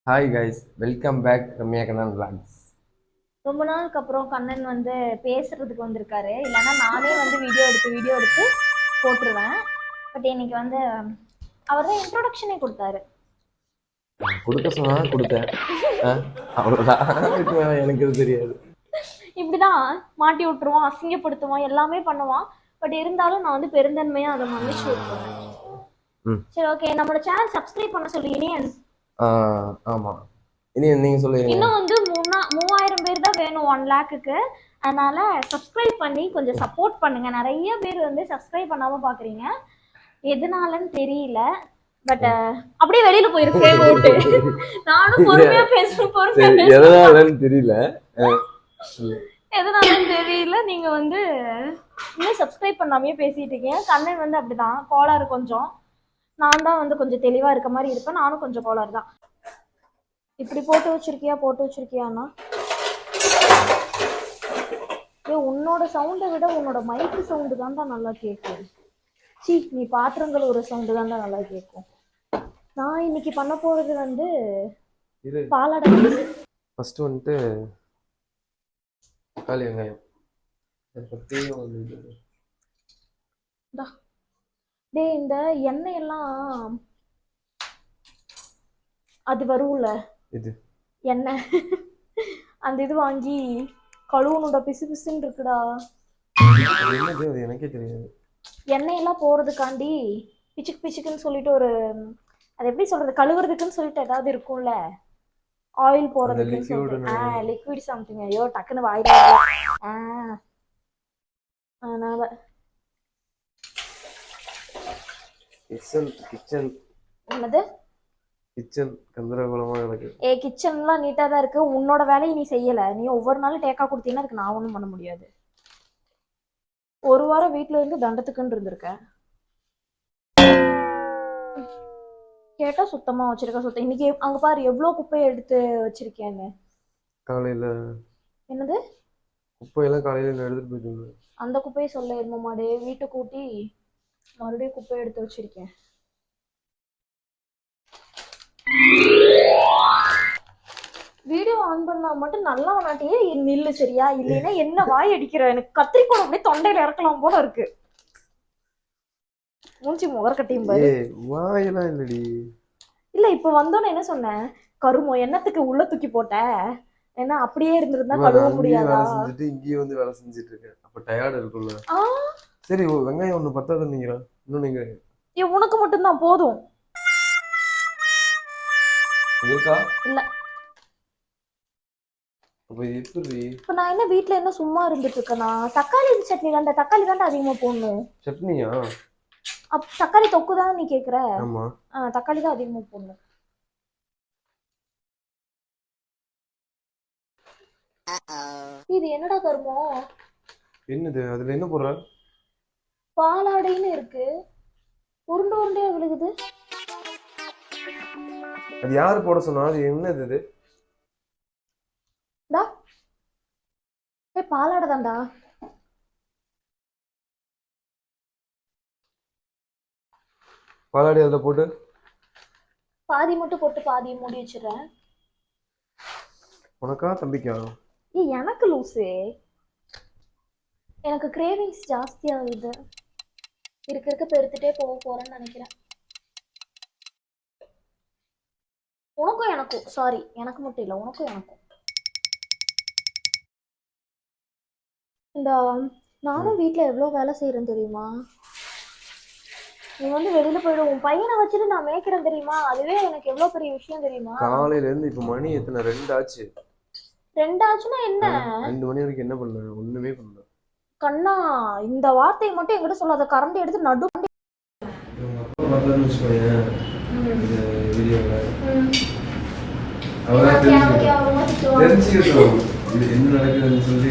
Hi guys, welcome back Ramya Kannan vlogs. ரொம்ப நாளுக்கு அப்புறம் கண்ணன் வந்து பேசுறதுக்கு வந்திருக்காரு. இல்லைன்னா நானே வந்து வீடியோ எடுத்து போட்டுருவேன். பட் இன்னைக்கு வந்து அவர் தான் இன்ட்ரோடக்ஷனே கொடுத்தாரு. கொடுக்க சொன்னா கொடுத்தேன். அவ்வளோதான். எனக்கு இது தெரியாது. இப்படிதான் மாட்டி விட்டுருவான், அசிங்கப்படுத்துவான், எல்லாமே பண்ணுவான். பட் இருந்தாலும் நான் வந்து பெருந்தன்மையா அதை மன்னிச்சு விட்டுருவேன். சரி, ஓகே. நம்மளோட சேனல் சப்ஸ்கிரைப் பண்ண சொல்லி ஆமா, இனி நீங்க சொல்லுங்க. இன்னும் வந்து 3000 பேர் தான் வேணும் 1 லேக்குக்கு. அதனால சப்ஸ்கிரைப் பண்ணி கொஞ்சம் சப்போர்ட் பண்ணுங்க. நிறைய பேர் வந்து சப்ஸ்கிரைப் பண்ணாம பாக்குறீங்க, எதனாலன்னு தெரியல. பட் அப்படியே வெளியில போயிருக்கு. நானும் பொறுமையா பேசுறேன். எதனாலன்னு தெரியல. எதனாலன்னு தெரியல. நீங்க வந்து இன்னும் சப்ஸ்கிரைப் பண்ணாமே பேசிட்டு இருக்கீங்க. கண்ணன் வந்து அப்படிதான் கோளாறு கொஞ்சம். நான் தான் வந்து கொஞ்சம் தெளிவா இருக்க மாதிரி இருப்பேன். நானும் கொஞ்சம் கோளாறு தான். இப்படி போட்டு வச்சிருக்கியான்னா உன்னோட சவுண்டை விட உன்னோட மைக்கு சவுண்டு தான்டா நல்லா கேட்கும். நீ பாத்திரங்கள் ஒரு சவுண்டு தான்டா நல்லா கேட்கும். நான் இன்னைக்கு பண்ண போறது வந்து பாலாடை. ஃபர்ஸ்ட் வந்துட்டு தக்காளி வெங்காயம் இந்த எண்ணெய் எல்லாம் அது வரும்ல, இது எண்ணெய் அந்த இது வாங்கி கழுவுனோட பிசு பிசுன்னு இருக்குடா. எனக்கே தெரியாது. எண்ணெயெல்லாம் போறதுக்காண்டி பிச்சுக்குன்னு சொல்லிட்டு ஒரு, அது எப்படி சொல்றது, கழுவுறதுக்குன்னு சொல்லிட்டு ஏதாவது இருக்கும்ல, ஆயில் போறதுக்கு லிக்விட் சம்திங். ஐயோ டக்குன்னு வாயில அதனால கிச்சன் என்னது கிச்சன் கந்தரகோலமா இருக்கு. கிச்சன்லாம் நீட்டா தான் இருக்கு. உன்னோட வேலையை நீ செய்யல. நீ ஒவ்வொரு நாளும் டேக்கா கொடுத்தீங்கன்னா அதுக்கு நான் ஒன்றும் பண்ண முடியாது. ஒரு வாரம் வீட்டுல இருந்து தண்டத்துக்குன்னு இருந்திருக்கேன். கேட்டா சுத்தமா வச்சிருக்க. சுத்தம் இன்னைக்கு அங்க பாரு எவ்வளவு குப்பையை எடுத்து வச்சிருக்கேன்னு. காலையில என்னது குப்பையெல்லாம் காலையில எடுத்துட்டு போயிட்டு அந்த குப்பையை சொல்ல இருந்த மாடு வீட்டை கூட்டி மறுபடியும் குப்பையை எடுத்து வச்சிருக்கேன். வீடியோ ஆன் பண்ணா மட்டும் நல்லா வனாட்டியே நில்லு சரியா, இல்லைன்னா என்ன வாய் அடிக்கிற. எனக்கு கத்திரிக்கோள் அப்படியே தொண்டையில இறக்கலாம் போல இருக்கு. மூஞ்சி முகர் கட்டியும் பாரு. வாயெல்லாம் இல்லடி. இல்ல இப்ப வந்தோன்னு என்ன சொன்னேன், கருமோ எண்ணத்துக்கு உள்ள தூக்கி போட்ட, ஏன்னா அப்படியே இருந்திருந்தா கழுவ முடியாதா. இங்கேயே வந்து வேலை செஞ்சுட்டு இருக்கேன். அப்ப டயர்ட் இருக்குல்ல. சரி, வெங்காயம் ஒண்ணு பத்தாத நீங்களா இன்னும் நீங்க உனக்கு மட்டும்தான் போதும் இருக்கா இல்ல. இப்ப நான் என்ன வீட்டுல என்ன சும்மா இருந்துட்டு இருக்கேனா? தக்காளி சட்னி தான்டா, தக்காளி தான்டா அதிகமா போடணும். சட்னியா? தக்காளி தொக்கு தானே நீ கேக்குற? ஆமா, தக்காளி தான் அதிகமா போடணும். இது என்னடா கருமம்? என்னது அதுல என்ன போடுற? பாலாடைன்னு இருக்கு, உருண்டை உருண்டையா விழுகுது. அது யாரு போட சொன்னா? அது என்னது இது? பாலாடை தான்டா. பாலாடை அதுல போட்டு பாதி மட்டும் போட்டு பாதியை மூடி வச்சிடுறேன். உனக்கா தம்பிக்கா? எனக்கு லூசு. எனக்கு கிரேவிங்ஸ் ஜாஸ்தி ஆகுது. இருக்க பெருத்துட்டே போறேன்னு நினைக்கிறேன். உனக்கும் எனக்கும், சாரி எனக்கு மட்டும் இல்லை, உனக்கும் எனக்கும். இந்த நானும் வீட்டுல எவ்வளவு வேலை செய்யறேன் தெரியுமா? நீ வந்து வெளியில போயிடும், உன் பையனை வச்சுட்டு நான் மேய்க்கிறேன் தெரியுமா? அதுவே எனக்கு எவ்வளவு பெரிய விஷயம் தெரியுமா? காலையில இருந்து இப்ப மணி எத்தனை? 2 ஆச்சு. 2 ஆச்சுன்னா என்ன? 2 மணி வரைக்கும் என்ன பண்ண? ஒண்ணுமே பண்ணல. கண்ணா, இந்த வார்த்தையை மட்டும் என்கிட்ட சொல்லாத. கரண்ட் எடுத்து நடு என்ன நடக்குதுன்னு சொல்லி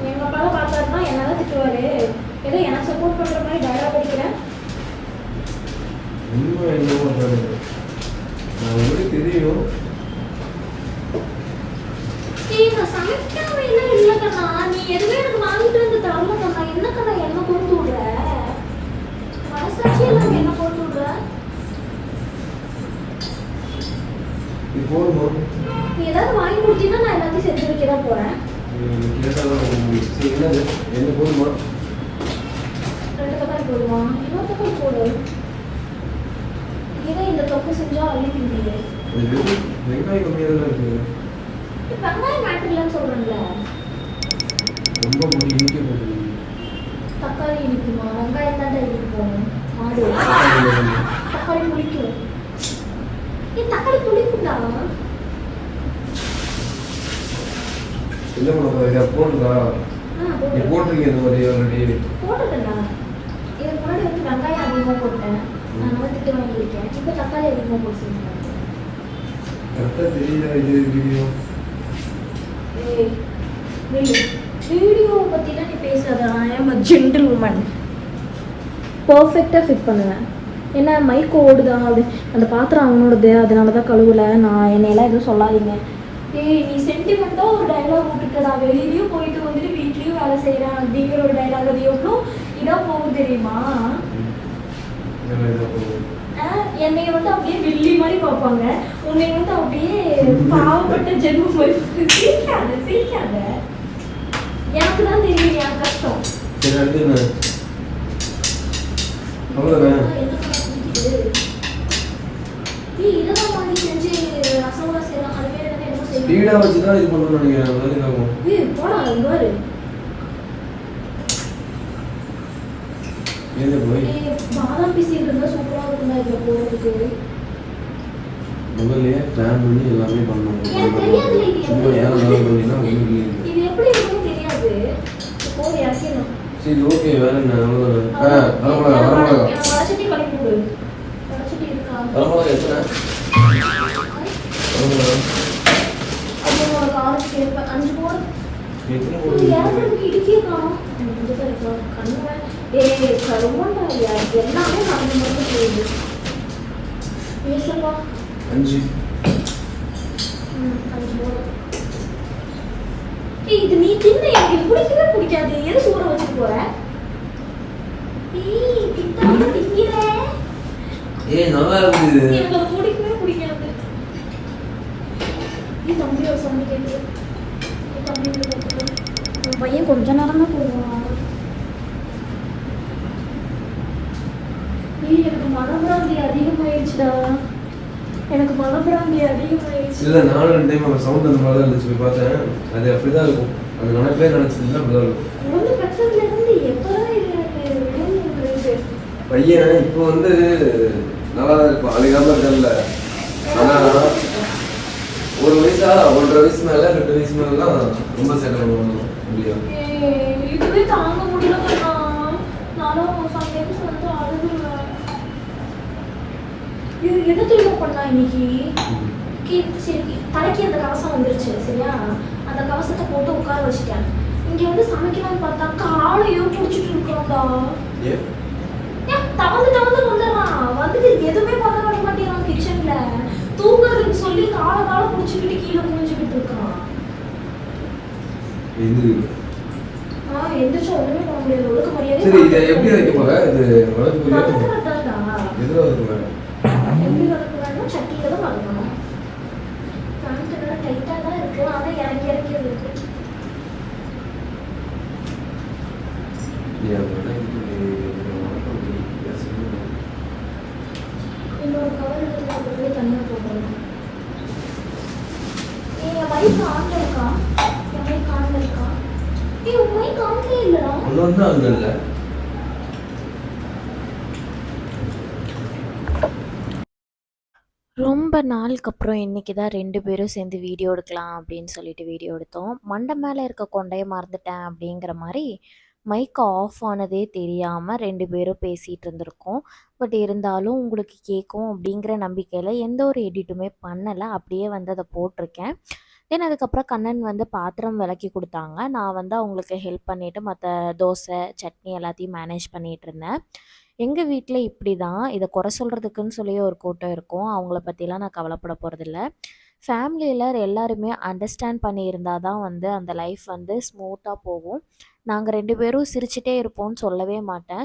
எங்க அப்பாவை பார்த்தாருன்னா என்னதான் திட்டுவாரு. ஏதோ எனக்கு சப்போர்ட் பண்ற மாதிரி டயலாக் அடிக்கிறேன். உண்மை என்னவோ நான் உங்களுக்கு தெரியும். நான் சமைக்காம இல்லை கண்ணா. நீ எதுவே எனக்கு வாங்கிட்டு வந்து தரல கண்ணா. என்ன கண்ணா என்ன கொண்டு விடுற? போதுமா? நீ ஏதாவது வாங்கி கொடுத்தீங்கன்னா நான் எல்லாத்தையும் செஞ்சு வைக்க தான் போறேன். கேட்டாலும் சரி என்னது என்ன போதுமா? 2 தக்காளி போடுமா? இன்னொரு தக்காளி போடு. இதை இந்த தொக்கு செஞ்சா அள்ளி திண்டியே. வெங்காயம் கம்மியாக தான் இருக்கு. வெங்காயம் மேட்டர் இல்லைன்னு சொல்றேன்ல. ரொம்ப முடி இனிக்க போகுது. தக்காளி இனிக்குமா? வெங்காயம் தான் இனிக்கும். மாடு தக்காளி புளிக்கும். தக்காளி புளிக்கும்டா. என்ன பண்ண போறீங்க? போடுதா? நீ போட்டிருக்கீங்க இந்த மாதிரி ஆல்ரெடி. போட்டுட்டேன்டா. இதுக்கு முன்னாடி வந்து வெங்காயம் அதிகமாக போட்டேன். அதனால திட்டு வாங்கியிருக்கேன். இப்போ தக்காளி அதிகமாக போட்டு செஞ்சேன். கரெக்டாக தெரியல இது வீடியோ. வீடியோவை பற்றிலாம் நீ பேசாத. ஐ ஆம் அ ஜென்டில் உமன். பர்ஃபெக்டாக ஃபிட் பண்ணுவேன். என்ன மைக்கு ஓடுதா அப்படி அந்த பாத்திரம் அவனோடது, அதனால தான் கழுவலை. நான் என்னையெல்லாம் எதுவும் சொல்லாதீங்க. நீ சென்டிமெண்ட்டாக ஒரு டைலாக் விட்டுட்டடா. வெளியிலையும் போயிட்டு வந்துட்டு வீட்லேயும் வேலை செய்கிறேன் அப்படிங்கிற ஒரு டைலாக். அது எவ்வளோ இதாக போகும் தெரியுமா? என்னை வந்து அப்படியே வில்லி மாதிரி பார்ப்பாங்க. உன்னை வந்து அப்படியே பாவப்பட்ட ஜென்மம் மாதிரி. சிரிக்காத சிரிக்காத. எனக்கு தான் தெரியும் என் கஷ்டம். இதெல்லாம் வாங்கி செஞ்சு ரசம்லாம் செய்யலாம். அது பேர் என்ன என்ன செய்யலாம்? ஸ்பீடா வச்சு தான் இது பண்ணணும்னு நினைக்கிறேன். போடா இங்க பாரு. பாதாம் பீசிட்டு இருந்தா சூப்பரா இருக்கும்டா இதுல போடுறதுக்கு. முதல்லயே பிளான் பண்ணி எல்லாமே பண்ணணும். எனக்கு தெரியாதுல இது சும்மா ஏதாவது பண்ணினா ஒண்ணும் இல்லை. இது எப்படி இருக்குன்னு தெரியாது. போடு இறக்கிடணும். சரி ஓகே வேற என்ன அவ்வளவுதானே. வரமிளகா எனக்கு வடச்சட்டி கலக்கி கொடு. வடச்சட்டி இருக்கா? வரமிளகா எத்தனை? வரமிளகா அது ஒரு காரத்துக்கு ஏற்ப 5 போடு. எத்தனை இது போடுறீங்க? இறக்குறதுக்கு இடிக்கே காணும். எனக்கு இது இருக்கா கண்ணுவேன். கருமண்டா எல்லாமே நடந்து மட்டும் போகுது. பேசப்பா. 5. 5 போடு. இது நீ தின்ன எனக்கு இது பிடிக்கவே பிடிக்காது. எது சூற வச்சுட்டு போற? திட்டாம திங்கிற. நல்லா இருக்குது. எனக்கு அது பிடிக்கவே பிடிக்காது. தம்பி ஒரு சவுண்ட் கேட்டு தம்பி உன் பையன் கொஞ்ச நேரம் தான் போடுவான். எனக்கு மனப்பிராந்தி அதிகமாயிடுச்சுடா. எனக்கு மனப்பிராந்தி அதிகமாயிடுச்சு. இல்லை நானும் 2 டைம் அவன் சவுண்ட் அந்த மாதிரி தான் இருந்துச்சு. போய் பார்த்தேன். அது அப்படிதான் இருக்கும். அது நினைப்பே நினைச்சதுன்னா அப்படிதான் இருக்கும். குழந்தை பெற்றதுல இருந்து எப்பதான் இது எனக்கு விடுமுறை. பையன் இப்போ வந்து நல்லா தான் இருக்கும். அழுகாம இருக்கல. ஆனா 1 வயசா 1.5 வயசு மேல 2 வயசு மேலாம் ரொம்ப சேட்டை பண்ணுவாங்க. முடியாது. இதுவே தாங்க முடியல. நானும் சம்டைம்ஸ் வந்து அழுதுருவேன். இது எது தெரியுமா பண்ணா இன்னைக்கு? சரி தலைக்கு அந்த கவசம் வந்துருச்சு சரியா? அந்த கவசத்தை போட்டு உட்கார வச்சுட்டேன். இங்க வந்து சமைக்கலாம்னு பார்த்தா காலையும் பிடிச்சிட்டு இருக்கான்டா. ஏன் தவந்து தவந்து வந்துடுறான். வந்துட்டு எதுவுமே பண்ண விட மாட்டேங்கிறான். கிச்சன்ல தூங்குறதுக்கு சொல்லி காலை பிடிச்சிக்கிட்டு கீழே குனிஞ்சுக்கிட்டு இருக்கான். எந்திரிச்சு ஒண்ணுமே பண்ண முடியாது. ஒழுக்க மரியாதை. சரி இதை எப்படி வைக்க போற? இது வளர்ப்பு எதுல வைக்க போற? எப்படி வளர்க்க வேணும்? சட்டியில தான் வளர்க்கணும். பேண்ட் டைட்டா தான் இருக்கு. ஆனா இறக்கி இறக்கி இருக்கு. இன்னொரு கவர் எடுத்து போய் தனியாக போடணும். என் மைக் ஆன்ல இருக்கா? என் மைக் ஆன்ல இருக்கா? உன் மைக் ஆன்லே இல்லடா. ஒன்றும் தான் அங்கே இல்லை. ரொம்ப நாளுக்கு அப்புறம் இன்றைக்கி தான் 2 பேரும் சேர்ந்து வீடியோ எடுக்கலாம் அப்படின்னு சொல்லிட்டு வீடியோ எடுத்தோம். மண்டை மேலே இருக்க கொண்டையை மறந்துட்டேன் அப்படிங்கிற மாதிரி மைக் ஆஃப் ஆனதே தெரியாமல் 2 பேரும் பேசிகிட்டு இருந்திருக்கோம். பட் இருந்தாலும் உங்களுக்கு கேட்கும் அப்படிங்கிற நம்பிக்கையில் எந்த ஒரு எடிட்டுமே பண்ணலை. அப்படியே வந்து அதை போட்டிருக்கேன். தென் அதுக்கப்புறம் கண்ணன் வந்து பாத்திரம் விளக்கி கொடுத்தாங்க. நான் வந்து அவங்களுக்கு ஹெல்ப் பண்ணிவிட்டு மற்ற தோசை சட்னி எல்லாத்தையும் மேனேஜ் பண்ணிகிட்டு இருந்தேன். எங்கள் வீட்டில் இப்படி தான். இதை குறை சொல்கிறதுக்குன்னு சொல்லி ஒரு கூட்டம் இருக்கும். அவங்கள பற்றிலாம் நான் கவலைப்பட போகிறதில்ல. ஃபேமிலியில் எல்லாருமே அண்டர்ஸ்டாண்ட் பண்ணியிருந்தால் தான் வந்து அந்த லைஃப் வந்து ஸ்மூத்தாக போகும். நாங்கள் 2 பேரும் சிரிச்சிட்டே இருப்போம்னு சொல்லவே மாட்டேன்.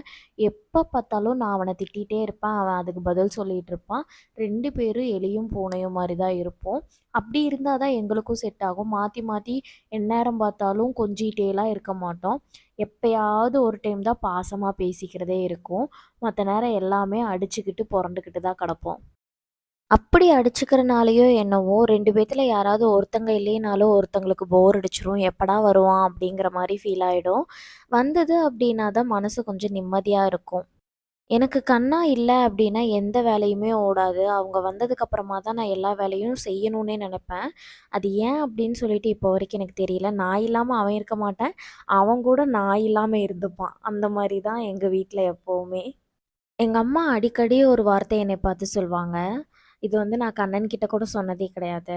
எப்போ பார்த்தாலும் நான் அவனை திட்டிகிட்டே இருப்பேன், அவன் அதுக்கு பதில் சொல்லிகிட்டு இருப்பான். 2 பேரும் எலியும் பூனையும் மாதிரி தான் இருப்போம். அப்படி இருந்தால் தான் எங்களுக்கும் செட் ஆகும். மாற்றி மாற்றி எந்நேரம் பார்த்தாலும் கொஞ்சிகிட்டேலாம் இருக்க மாட்டோம். எப்பயாவது ஒரு டைம் தான் பாசமாக பேசிக்கிறதே இருக்கும். மற்ற நேரம் எல்லாமே அடிச்சுக்கிட்டு புரண்டுக்கிட்டு தான் கிடப்போம். அப்படி அடிச்சுக்கிறனாலயோ என்னவோ 2 பேத்துல யாராவது ஒருத்தங்க இல்லைனாலும் ஒருத்தங்களுக்கு போர் அடிச்சிரும். எப்படா வருவான் அப்படிங்கிற மாதிரி ஃபீல் ஆகிடும். வந்தது அப்படின்னா தான் மனசு கொஞ்சம் நிம்மதியாக இருக்கும். எனக்கு கண்ணா இல்லை அப்படின்னா எந்த வேலையுமே ஓடாது. அவங்க வந்ததுக்கப்புறமா தான் நான் எல்லா வேலையும் செய்யணும்னே நினப்பேன். அது ஏன் அப்படின்னு சொல்லிட்டு இப்போ வரைக்கும் எனக்கு தெரியல. நான் இல்லாமல் அவன் இருக்க மாட்டான், அவன் கூட நான் இல்லாமல் இருந்துப்பான். அந்த மாதிரி தான் எங்கள் வீட்டில் எப்போவுமே. எங்கள் அம்மா அடிக்கடி ஒரு வார்த்தை என்னை பார்த்து சொல்லுவாங்க. இது வந்து நான் கண்ணன் கிட்ட கூட சொன்னதே கிடையாது.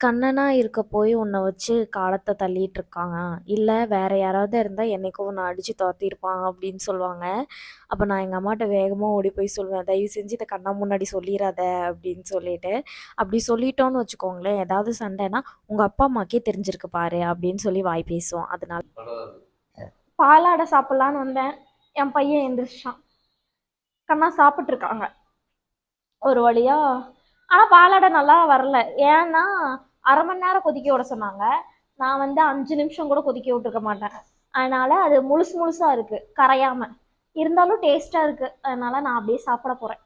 கண்ணனா இருக்க போய் உன்னை வச்சு காலத்தை தள்ளிட்டு இருக்காங்க, இல்லை வேற யாராவது இருந்தால் என்னைக்கோ உன்னை அடித்து துரத்திருப்பான் அப்படின்னு சொல்லுவாங்க. அப்போ நான் எங்கள் அம்மாட்ட வேகமாக ஓடி போய் சொல்லுவேன், தயவு செஞ்சு இதை கண்ணா முன்னாடி சொல்லிடாத அப்படின்னு சொல்லிட்டு. அப்படி சொல்லிட்டோன்னு வச்சுக்கோங்களேன், ஏதாவது சண்டைனா உங்கள் அப்பா அம்மாக்கே தெரிஞ்சிருக்கு பாரு அப்படின்னு சொல்லி வாய் பேசுவோம். அதனால பாலாடை சாப்பிட்லான்னு வந்தேன், என் பையன் எந்திரிச்சான். கண்ணா சாப்பிட்ருக்காங்க ஒரு வழியா. ஆனால் பாலாடை நல்லா வரல. ஏன்னா 1/2 மணி நேரம் கொதிக்க விட சொன்னாங்க. நான் வந்து 5 நிமிஷம் கூட கொதிக்க விட்டுருக்க மாட்டேன். அதனால அது முழுசு முழுசாக இருக்குது, கரையாம இருந்தாலும் டேஸ்ட்டாக இருக்குது. அதனால நான் அப்படியே சாப்பிட போகிறேன்.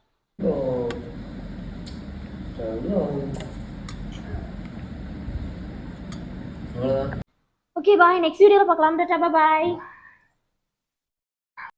ஓகே பாய், நெக்ஸ்ட் வீடியோவில் பார்க்கலாம். பாய்.